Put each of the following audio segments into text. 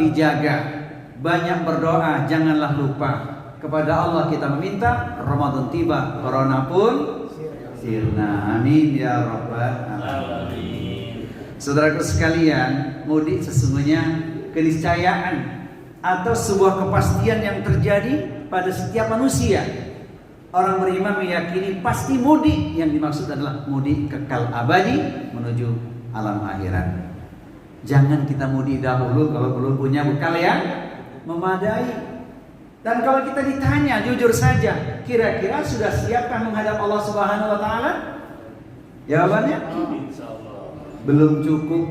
dijaga, banyak berdoa, janganlah lupa. Kepada Allah kita meminta, Ramadan tiba, corona pun sirna. Amin ya rabbal alamin. Saudaraku sekalian, mudik sesungguhnya keniscayaan atau sebuah kepastian yang terjadi pada setiap manusia. Orang beriman meyakini pasti mudik, yang dimaksud adalah mudik kekal abadi menuju alam akhirat. Jangan kita mudik dahulu kalau belum punya bekal yang memadai. Dan kalau kita ditanya jujur saja, kira-kira sudah siapkah menghadap Allah Subhanahu wa taala? Jawabannya belum cukup.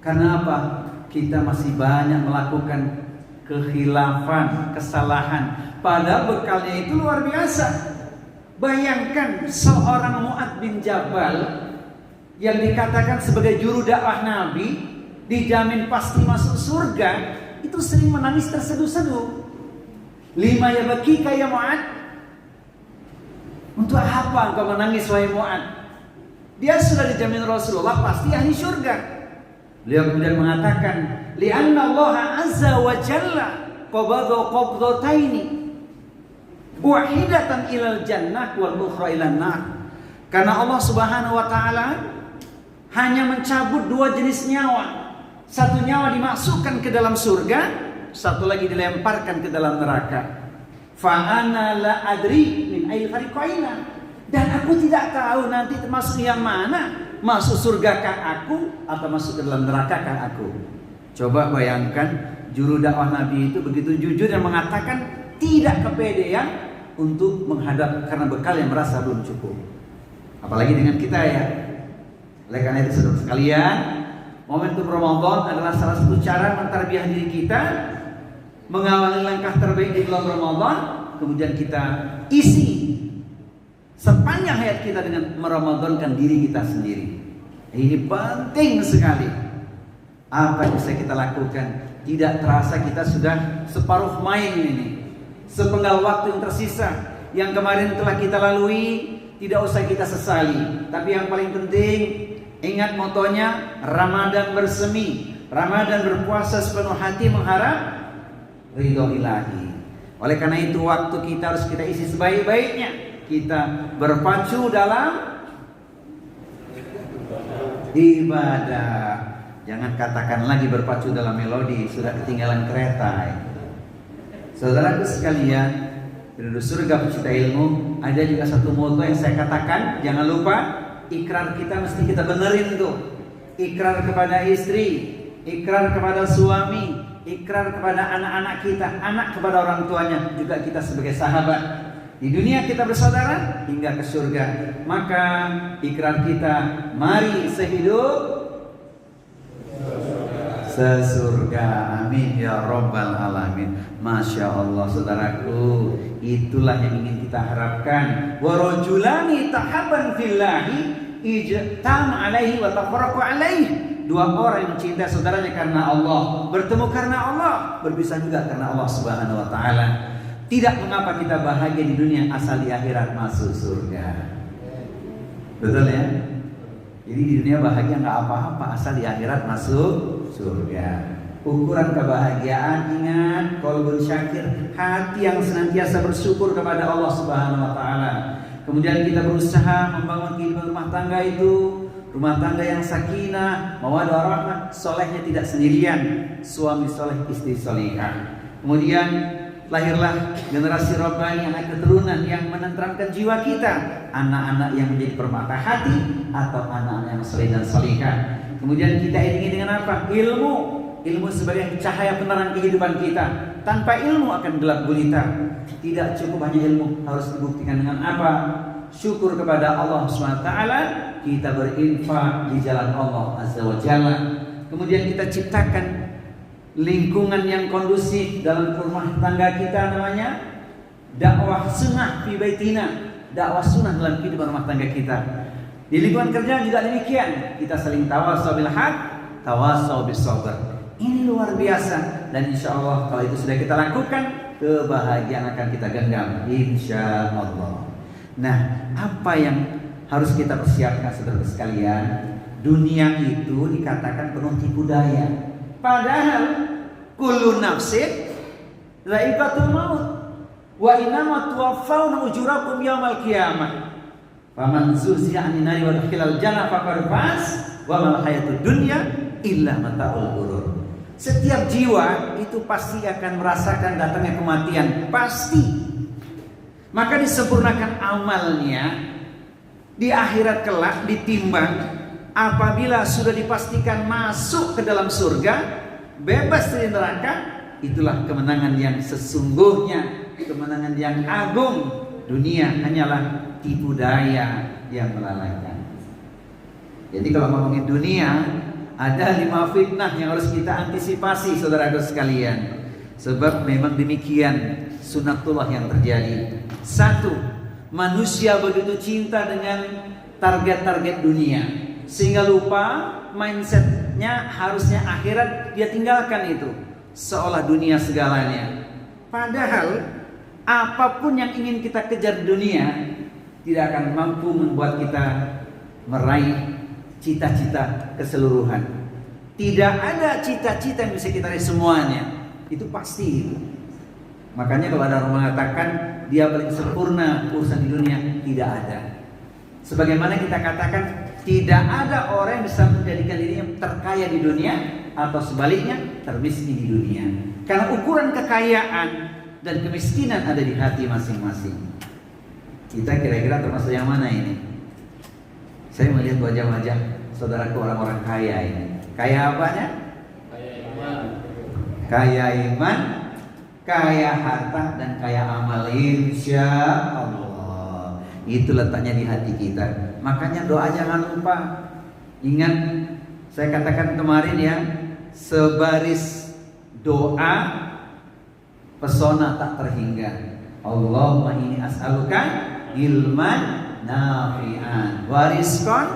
Karena apa? Kita masih banyak melakukan kekhilafan, kesalahan. Padahal bekalnya itu luar biasa. Bayangkan seorang Mu'adz bin Jabal yang dikatakan sebagai juru dakwah Nabi, dijamin pasti masuk surga, itu sering menangis terseduh-seduh. Lima yabkika ya Mu'adz. Untuk apa engkau menangis wahai Mu'adz? Dia sudah dijamin Rasulullah pasti ahli surga. Beliau kemudian mengatakan, li'anna Allah azza wa jalla qabadha qabdataini wahidatan ilal jannah wal ukhra ilan nar. Karena Allah Subhanahu wa taala hanya mencabut dua jenis nyawa. Satu nyawa dimasukkan ke dalam surga, satu lagi dilemparkan ke dalam neraka. Fa ana la adri min ayil fariqaina. Dan aku tidak tahu nanti termasuk yang mana. Masuk surga kah aku atau masuk ke dalam neraka kah aku? Coba bayangkan, juru dakwah Nabi itu begitu jujur dan mengatakan tidak kepedean untuk menghadap karena bekal yang merasa belum cukup. Apalagi dengan kita ya. Oleh karena itu saudara sekalian, momentum Ramadan adalah salah satu cara mentarbiah diri kita, mengawali langkah terbaik di bulan Ramadan, kemudian kita isi sepanjang hayat kita dengan meramadankan diri kita sendiri. Ini penting sekali. Apa yang bisa kita lakukan? Tidak terasa kita sudah separuh main ini, sepenggal waktu yang tersisa, yang kemarin telah kita lalui, tidak usah kita sesali. Tapi yang paling penting, ingat motonya, Ramadan bersemi, Ramadan berpuasa sepenuh hati mengharap ridho ilahi. Oleh karena itu waktu kita harus kita isi sebaik-baiknya. Kita berpacu dalam ibadah. Jangan katakan lagi berpacu dalam melodi, sudah ketinggalan kereta. Saudaraku sekalian, penduduk surga pecinta ilmu, ada juga satu moto yang saya katakan, jangan lupa ikrar kita mesti kita benerin tuh. Ikrar kepada istri, ikrar kepada suami, ikrar kepada anak-anak kita, anak kepada orang tuanya, juga kita sebagai sahabat. Di dunia kita bersaudara hingga ke surga. Maka ikrar kita, mari sehidup sesurga. Amin ya rabbal alamin. Masya Allah saudaraku, itulah yang ingin kita harapkan. Wa rajulani tahabban fillahi ijtam alaihi wa tafarraqu alaihi. Dua orang yang mencintai saudaranya karena Allah, bertemu karena Allah, berpisah juga karena Allah Subhanahu wa taala. Tidak mengapa kita bahagia di dunia asal di akhirat masuk surga. Betul ya? Jadi di dunia bahagia nggak apa-apa asal di akhirat masuk surga. Ukuran kebahagiaan, ingat, qalbun syakir, hati yang senantiasa bersyukur kepada Allah Subhanahu wa taala. Kemudian kita berusaha membangun kehidupan rumah tangga itu, rumah tangga yang sakinah, mawaddah warahmah, solehnya tidak sendirian, suami soleh, istri solehah. Kemudian lahirlah generasi robbani, anak keturunan yang menenteramkan jiwa kita, anak-anak yang menjadi permata hati atau anak-anak yang soleh dan solehah. Kemudian kita iringi dengan apa? Ilmu sebagai cahaya penerang kehidupan kita. Tanpa ilmu akan gelap gulita. Tidak cukup hanya ilmu, harus dibuktikan dengan apa? Syukur kepada Allah SWT. Kita berinfak di jalan Allah Azza wa Jalla. Kemudian kita ciptakan lingkungan yang kondusif dalam rumah tangga kita, namanya dakwah sunnah fi baitina, dakwah sunnah dalam kehidupan rumah tangga kita. Di lingkungan kerja juga demikian, kita saling tawasau bil haq, tawasau bis sabr. Ini luar biasa, dan insya Allah kalau itu sudah kita lakukan, kebahagiaan akan kita genggam insya Allah. Nah, apa yang harus kita persiapkan saudara sekalian? Dunia itu dikatakan penuh tipu daya. Padahal kullu nafsin dha'iqatul maut wa innama tuwaffawna ujurakum yaumal qiyamah faman zuhziha 'anil nari wa dakhalal jannah faqad faz wa mal hayatud dunya illa mata'ul ghurur. Setiap jiwa itu pasti akan merasakan datangnya kematian, pasti. Maka disempurnakan amalnya di akhirat kelak ditimbang. Apabila sudah dipastikan masuk ke dalam surga, bebas dari neraka, itulah kemenangan yang sesungguhnya, kemenangan yang agung. Dunia hanyalah tipu daya yang melalaikan. Jadi kalau ngomongin dunia, ada 5 fitnah yang harus kita antisipasi, saudaraku sekalian. Sebab memang demikian sunatullah yang terjadi. 1, manusia begitu cinta dengan target-target dunia sehingga lupa mindsetnya harusnya akhirat, dia tinggalkan itu seolah dunia segalanya. Padahal apapun yang ingin kita kejar di dunia tidak akan mampu membuat kita meraih cita-cita keseluruhan. Tidak ada cita-cita yang bisa kita raih semuanya. Itu pasti itu. Makanya kalau ada orang mengatakan dia paling sempurna urusan di dunia, tidak ada. Sebagaimana kita katakan tidak ada orang yang bisa menjadikan dirinya terkaya di dunia atau sebaliknya termiskin di dunia. Karena ukuran kekayaan dan kemiskinan ada di hati masing-masing. Kita kira-kira termasuk yang mana ini? Saya melihat wajah-wajah saudaraku orang-orang kaya ini. Kaya apanya? Kaya iman. Kaya iman, kaya harta, dan kaya amal. Insya Allah. Itu letaknya di hati kita. Makanya doa jangan lupa. Ingat, saya katakan kemarin ya, sebaris doa pesona tak terhingga. Allahumma inni as'aluka ilman nafi'an wa rizqan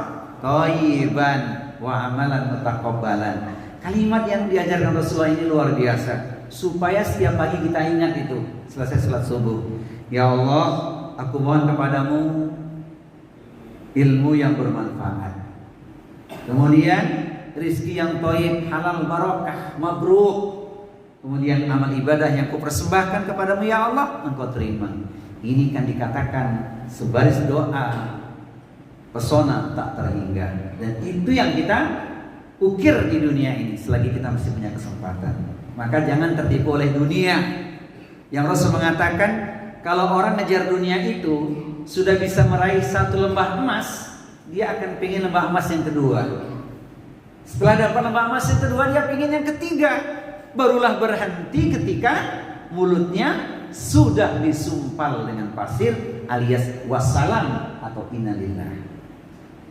thayyiban wa amalan mutaqabbalan. Kalimat yang diajarkan Rasulullah ini luar biasa, supaya setiap pagi kita ingat itu selesai salat subuh. Ya Allah, aku mohon kepadamu ilmu yang bermanfaat, kemudian rizki yang thayyib, halal, barokah, mabruk, kemudian amal ibadah yang kupersembahkan kepadamu ya Allah, engkau terima. Ini kan dikatakan sebaris doa pesona tak terhingga, dan itu yang kita ukir di dunia ini selagi kita masih punya kesempatan. Maka jangan tertipu oleh dunia. Yang Rasul mengatakan kalau orang ngejar dunia itu sudah bisa meraih 1 lembah emas, dia akan pengen lembah emas yang kedua. Setelah dapat lembah emas yang kedua, dia pengen yang ketiga. Barulah berhenti ketika mulutnya sudah disumpal dengan pasir alias wassalam atau innalillah.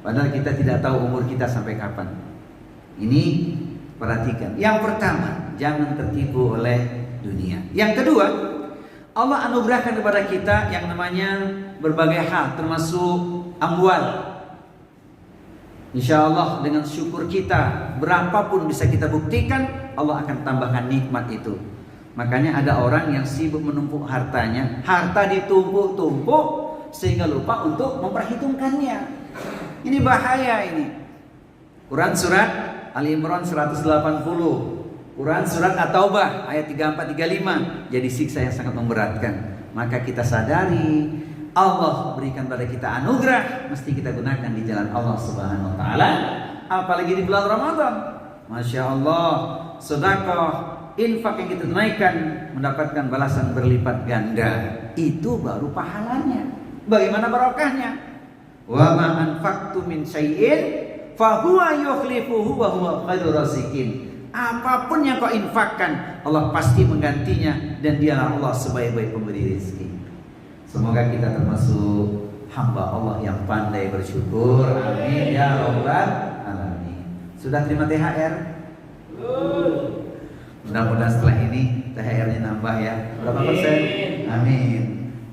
Padahal kita tidak tahu umur kita sampai kapan. Ini perhatikan. Yang pertama, jangan tertipu oleh dunia. Yang kedua, Allah anugerahkan kepada kita yang namanya berbagai hal, termasuk amwal. Insya Allah dengan syukur kita, berapapun bisa kita buktikan, Allah akan tambahkan nikmat itu. Makanya ada orang yang sibuk menumpuk hartanya, harta ditumpuk-tumpuk sehingga lupa untuk memperhitungkannya. Ini bahaya ini. Quran surat Ali Imran 180, Quran surat At-Taubah ayat 34-35, jadi siksa yang sangat memberatkan. Maka kita sadari Allah berikan pada kita anugerah, mesti kita gunakan di jalan Allah Subhanahu wa taala, apalagi di bulan Ramadan. Masya Allah, sedekah, infak yang kita tunaikan mendapatkan balasan berlipat ganda. Itu baru pahalanya. Bagaimana barokahnya? Wa ma anfaqtu min syai'in fa huwa yukhlifuhu wa huwa khairur raziqin. Apapun yang kau infakkan, Allah pasti menggantinya, dan dialah Allah sebaik-baik pemberi rezeki. Semoga kita termasuk hamba Allah yang pandai bersyukur. Amin ya rabbal alamin. Sudah terima THR? Mudah-mudahan setelah ini THR-nya nambah ya. Berapa persen? Amin.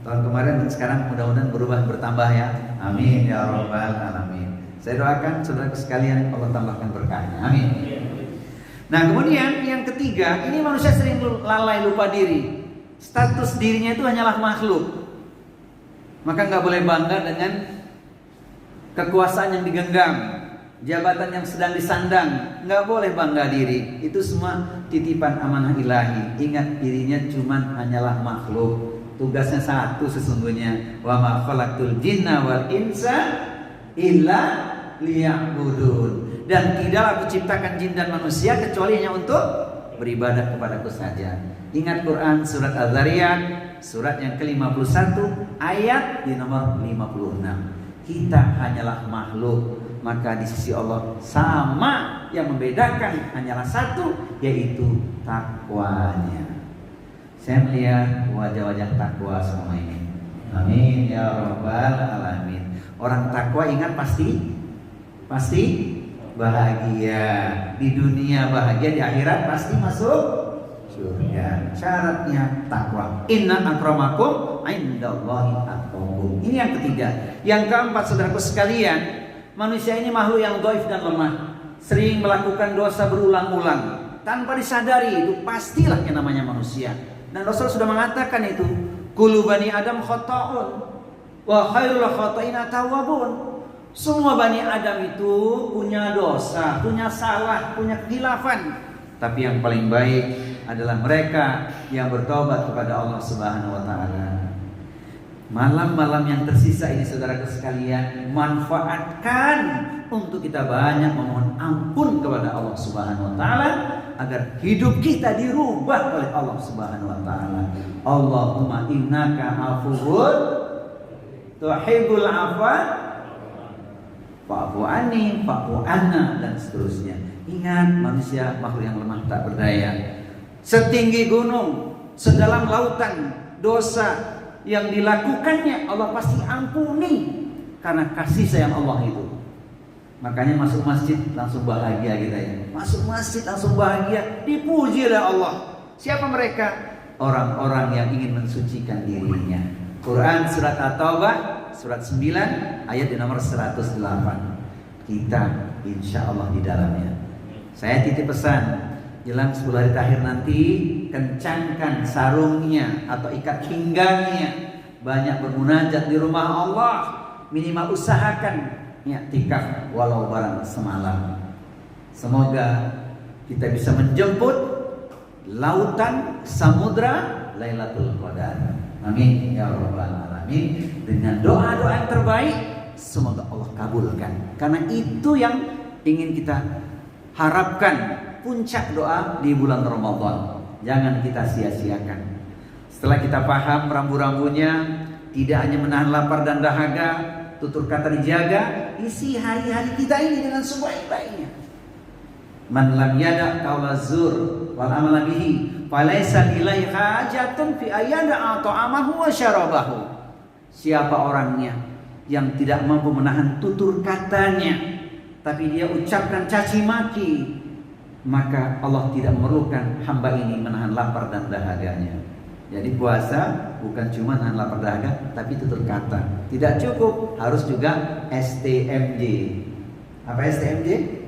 Tahun kemarin dan sekarang mudah-mudahan berubah, bertambah ya. Amin ya rabbal alamin. Saya doakan saudara sekalian Allah tambahkan berkahnya. Amin. Nah, kemudian yang ketiga, ini manusia sering lalai, lupa diri. Status dirinya itu hanyalah makhluk. Maka nggak boleh bangga dengan kekuasaan yang digenggam. jabatan yang sedang disandang, nggak boleh bangga diri. Itu semua titipan amanah ilahi. Ingat dirinya cuman hanyalah makhluk. Tugasnya satu sesungguhnya. Wa ma khalaqtul jinna wal insa illa liya'budun. Dan tidaklah kuciptakan jin dan manusia kecuali hanya untuk beribadah kepadaku saja. Ingat Quran surat Az-Zariyat, surat yang ke-51 ayat di nomor 56. Kita hanyalah makhluk, maka di sisi Allah sama, yang membedakan hanyalah satu, yaitu takwanya. Saya melihat wajah-wajah takwa semua ini. Amin ya rabbal alamin. Orang takwa ingat pasti bahagia di dunia, bahagia di akhirat, pasti masuk surga. Syaratnya takwa. Inna akramakum indallahi atqakum. Ini yang ketiga. Yang keempat, saudaraku sekalian, manusia ini makhluk yang dhaif dan lemah, sering melakukan dosa berulang-ulang tanpa disadari. Itu pastilah yang namanya manusia. Dan Rasul sudah mengatakan itu, kullu bani Adam khata'un wa khairul khata'ina tawwabun. Semua Bani Adam itu punya dosa, punya salah, punya khilafan. Tapi yang paling baik adalah mereka yang bertobat kepada Allah Subhanahu wa taala. Malam-malam yang tersisa ini, saudaraku sekalian, manfaatkan untuk kita banyak memohon ampun kepada Allah Subhanahu wa taala agar hidup kita dirubah oleh Allah Subhanahu wa taala. Allahumma innaka afuwwun tuhibbul afwa fa'fu anni fa'fu anna, dan seterusnya. Ingat, manusia makhluk yang lemah tak berdaya. Setinggi gunung, sedalam lautan, dosa yang dilakukannya Allah pasti ampuni karena kasih sayang Allah itu. Makanya masuk masjid langsung bahagia kita ya. Masuk masjid langsung bahagia, dipuji oleh Allah. Siapa mereka? Orang-orang yang ingin mensucikan dirinya. Quran surat At-Taubah surat 9 ayat di nomor 108. Kita insya Allah di dalamnya. Saya titip pesan, jelang 10 hari terakhir nanti, kencangkan sarungnya atau ikat pinggangnya, banyak bermunajat di rumah Allah. Minimal usahakan i'tikaf walau barang semalam. Semoga kita bisa menjemput lautan samudra Lailatul Qadar. Amin ya rabbal alamin. Dengan doa-doa yang terbaik, semoga Allah kabulkan. Karena itu yang ingin kita harapkan, puncak doa di bulan Ramadan. Jangan kita sia-siakan. Setelah kita paham rambu-rambunya, tidak hanya menahan lapar dan dahaga, tutur kata dijaga, isi hari-hari kita ini dengan sebaik-baiknya. Man lam yada qaula zur wal amala bihi falaysa ilaihi hajatun fi ayyada ta'amahu wa syarabahu. Siapa orangnya yang tidak mampu menahan tutur katanya, tapi dia ucapkan caci maki, maka Allah tidak memerlukan hamba ini menahan lapar dan dahaganya. Jadi puasa bukan cuma nahan lapar dahaga, tapi tutur kata. Tidak cukup, harus juga STMJ. Apa STMJ?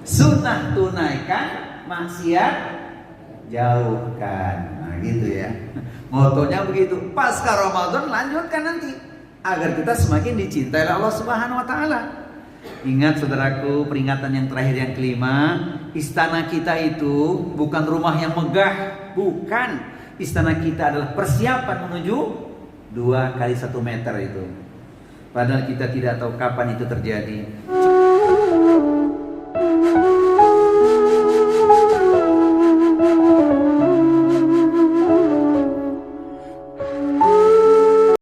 Sunnah tunaikan, maksiat jauhkan. Nah gitu ya. Motonya begitu. Pasca Ramadan lanjutkan nanti agar kita semakin dicintai oleh Allah Subhanahu wa taala. Ingat saudaraku, peringatan yang terakhir yang kelima, istana kita itu bukan rumah yang megah, bukan. Istana kita adalah persiapan menuju 2 kali 1 meter itu. Padahal kita tidak tahu kapan itu terjadi.